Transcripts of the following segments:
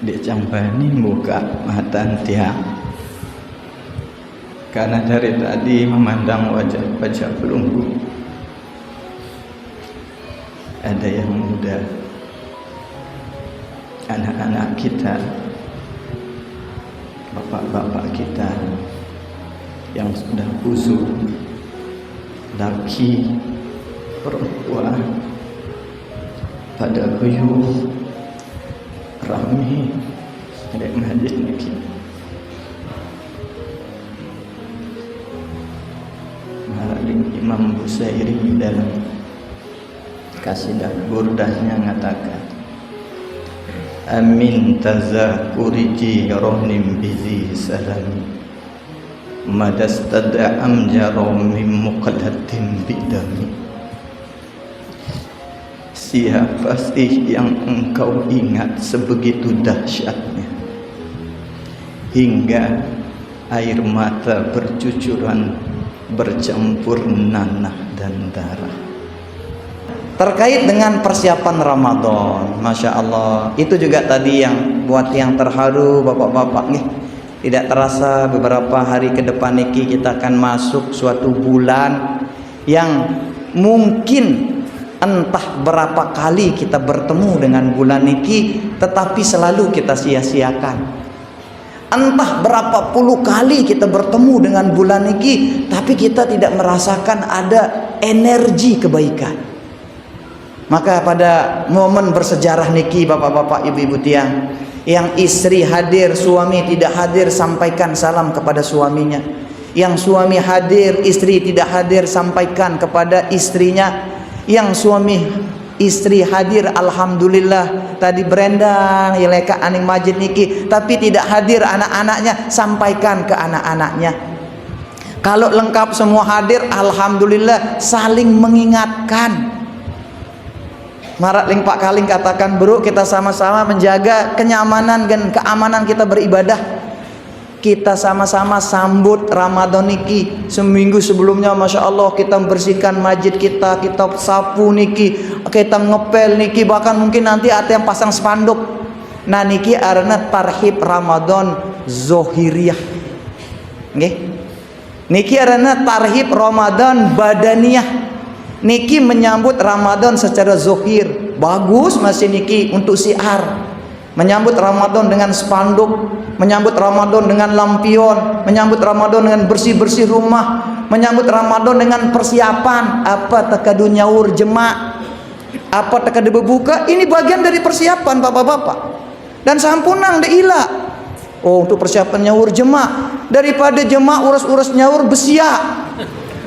dicampani buka mata tiang, karena dari tadi memandang wajah-wajah pelunggu. Ada yang muda, anak-anak kita, bapak-bapak kita yang sudah busuk, laki, perempuan, pada kuyuh rami ada majlis niki. Maling Imam Busairi dalam kasidah burdahnya mengatakan, amin tazakuri jirohnim bizi salami madastada amjarom min muqaddatin bidami. Siapa sih yang engkau ingat sebegitu dahsyatnya hingga air mata bercucuran bercampur nanah dan darah. Terkait dengan persiapan Ramadan, Masya Allah, itu juga tadi yang buat yang terharu bapak-bapak nih. Tidak terasa beberapa hari ke depan niki kita akan masuk suatu bulan yang mungkin entah berapa kali kita bertemu dengan bulan niki, tetapi selalu kita sia-siakan. Entah berapa puluh kali kita bertemu dengan bulan niki, tapi kita tidak merasakan ada energi kebaikan. Maka pada momen bersejarah niki, bapak-bapak, ibu-ibu tiang, yang istri hadir, suami tidak hadir, sampaikan salam kepada suaminya. Yang suami hadir, istri tidak hadir, sampaikan kepada istrinya. Yang suami istri hadir, alhamdulillah, tadi berendang ileka aning majid niki, tapi tidak hadir anak-anaknya, sampaikan ke anak-anaknya. Kalau lengkap semua hadir, alhamdulillah, saling mengingatkan. Marak ling Pak Kaling katakan, bro, kita sama-sama menjaga kenyamanan dan keamanan kita beribadah. Kita sama-sama sambut Ramadan niki. Seminggu sebelumnya Masya Allah kita membersihkan masjid kita, kita sapu niki, kita ngepel niki, bahkan mungkin nanti ada yang pasang spanduk. Nah niki arena tarhib Ramadan zohiriyah. Nggih. Niki arena tarhib Ramadan badaniyah. Niki menyambut Ramadan secara zohir. Bagus masih niki untuk siar. Menyambut Ramadan dengan spanduk, menyambut Ramadan dengan lampion, menyambut Ramadan dengan bersih-bersih rumah, menyambut Ramadan dengan persiapan apa tekadu nyaur jemaah, apa tekadu berbuka. Ini bagian dari persiapan bapak-bapak. Dan sampunang deila. Oh, untuk persiapan nyaur jemaah, daripada jemaah urus-urus nyaur besia.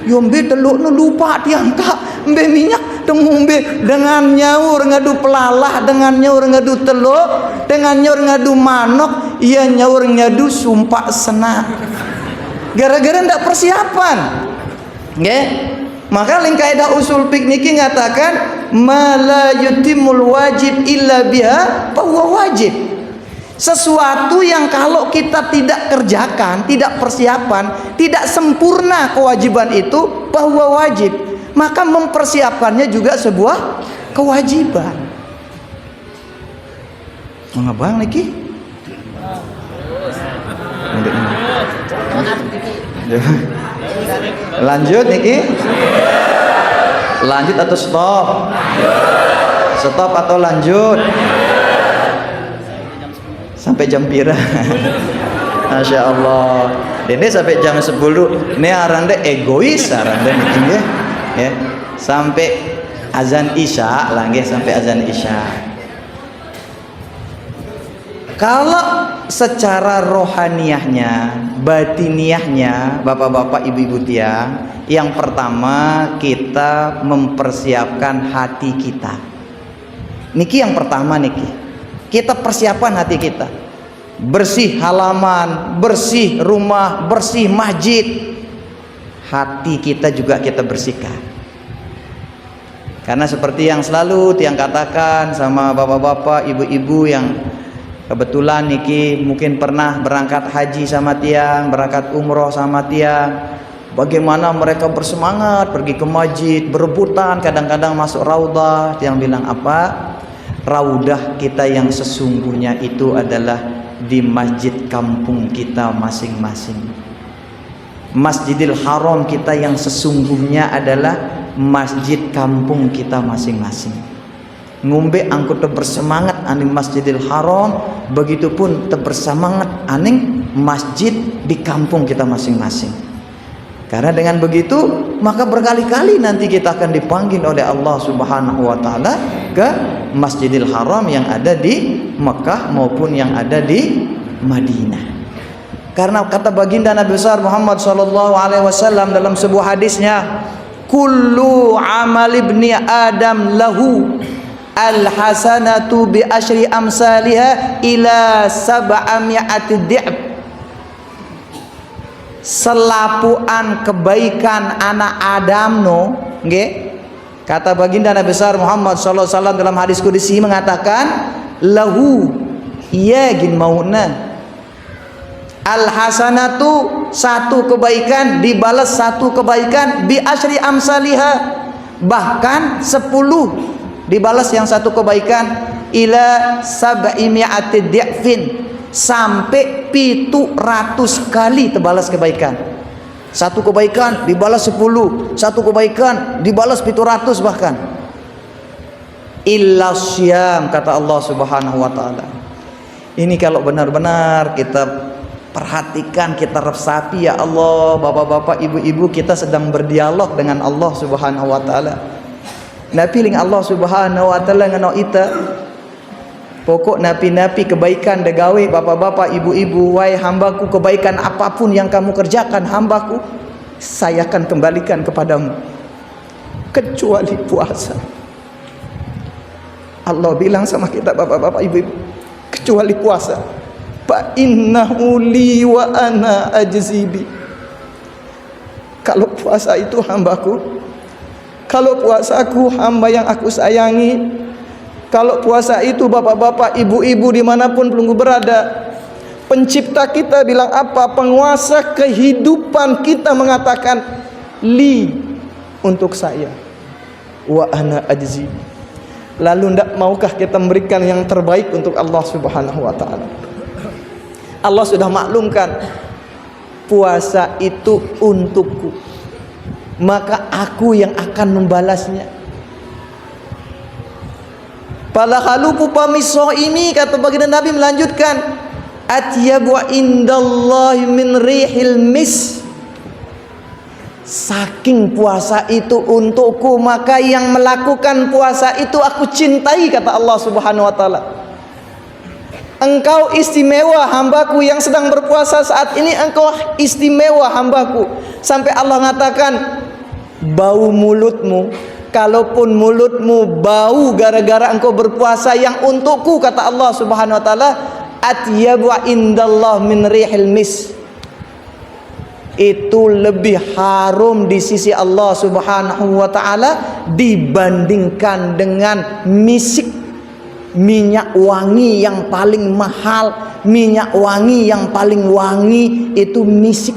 Yombe teluk nu lupa diangkat, mbe minyak temu mbe dengan nyaur ngadu pelalah, dengan nyaur ngadu teluk, dengan nyaur ngadu manok, iya nyaur ngadu sumpah senak. Gara-gara ndak persiapan. Nggih. Maka ling kaidah usul fikih ngatakan mala yutimul wajib illa biha fa huwa wajib. Sesuatu yang kalau kita tidak kerjakan, tidak persiapan, tidak sempurna kewajiban itu bahwa wajib, maka mempersiapkannya juga sebuah kewajiban. Mengabang lagi? Lanjut niki? Lanjut atau stop? Stop atau lanjut? Sampai jam pira. Masya Allah. Ini sampai jam 10. Ini arande egois arande niki nggih. Ya. Sampai azan Isya lah nggih, sampai azan Isya. Kalau secara rohaniyahnya, batiniahnya, bapak-bapak, ibu-ibu tiang, yang pertama kita mempersiapkan hati kita. Niki yang pertama niki. Kita persiapan hati kita, bersih halaman, bersih rumah, bersih masjid. Hati kita juga kita bersihkan. Karena seperti yang selalu tiang katakan sama bapak-bapak, ibu-ibu yang kebetulan niki mungkin pernah berangkat haji sama tiang, berangkat umroh sama tiang, bagaimana mereka bersemangat pergi ke masjid, berebutan, kadang-kadang masuk raudhah. Tiang bilang apa? raudah kita yang sesungguhnya itu adalah di masjid kampung kita masing-masing. Masjidil Haram kita yang sesungguhnya adalah masjid kampung kita masing-masing. Ngombe angku bersemangat aning Masjidil Haram, begitupun bersemangat aning masjid di kampung kita masing-masing. Karena dengan begitu maka berkali-kali nanti kita akan dipanggil oleh Allah Subhanahu wa taala ke Masjidil Haram yang ada di Mekah maupun yang ada di Madinah. Karena kata baginda Nabi besar Muhammad sallallahu alaihi wasallam dalam sebuah hadisnya, kullu amal ibni adam lahu al-hasanatu bi asyri amsalha ila sab'ami'ati di'b. Selapuan kebaikan anak Adam nggih, kata baginda Nabi besar Muhammad sallallahu alaihi wasallam dalam hadis qudsi mengatakan lahu yagin mauna al hasanatu, satu kebaikan dibalas satu kebaikan bi asyri amsalha, bahkan 10 dibalas yang satu kebaikan ila sab'imi'ati di'fin, sampai 700 kali terbalas kebaikan. Satu kebaikan dibalas 10, satu kebaikan dibalas 700 bahkan. Illa syam, kata Allah Subhanahu wa taala. Ini kalau benar-benar kita perhatikan, kita resapi, ya Allah, bapak-bapak, ibu-ibu, kita sedang berdialog dengan Allah Subhanahu wa taala. Nabi ling Allah Subhanahu wa taala ngano ita pokok napi-napi kebaikan degawe, bapak-bapak, ibu-ibu, wahai hambaku, kebaikan apapun yang kamu kerjakan hambaku, saya akan kembalikan kepadamu kecuali puasa. Allah bilang sama kita, bapak-bapak, ibu-ibu, kecuali puasa. Fa innahu li wa ana ajzibi. Kalau puasa itu hambaku, kalau puasaku hamba yang aku sayangi. Kalau puasa itu bapak-bapak, ibu-ibu dimanapun pelunggu berada, pencipta kita bilang apa? Penguasa kehidupan kita mengatakan li, untuk saya, wa ana ajzi. Lalu ndak maukah kita memberikan yang terbaik untuk Allah Subhanahu wa taala? Allah sudah maklumkan puasa itu untukku, maka aku yang akan membalasnya. Pala haluku pamiso ini, kata baginda Nabi melanjutkan, atyabu indallahi min rihil mis. Saking puasa itu untukku, maka yang melakukan puasa itu aku cintai, kata Allah Subhanahu wa taala. Engkau istimewa hambaku yang sedang berpuasa saat ini, engkau istimewa hambaku. Sampai Allah mengatakan, bau mulutmu, kalaupun mulutmu bau gara-gara engkau berpuasa, yang untukku, kata Allah Subhanahu wa taala, atyabu indallah min rihil mis. Itu lebih harum di sisi Allah Subhanahu wa taala dibandingkan dengan misik. Minyak wangi yang paling mahal, minyak wangi yang paling wangi itu misik.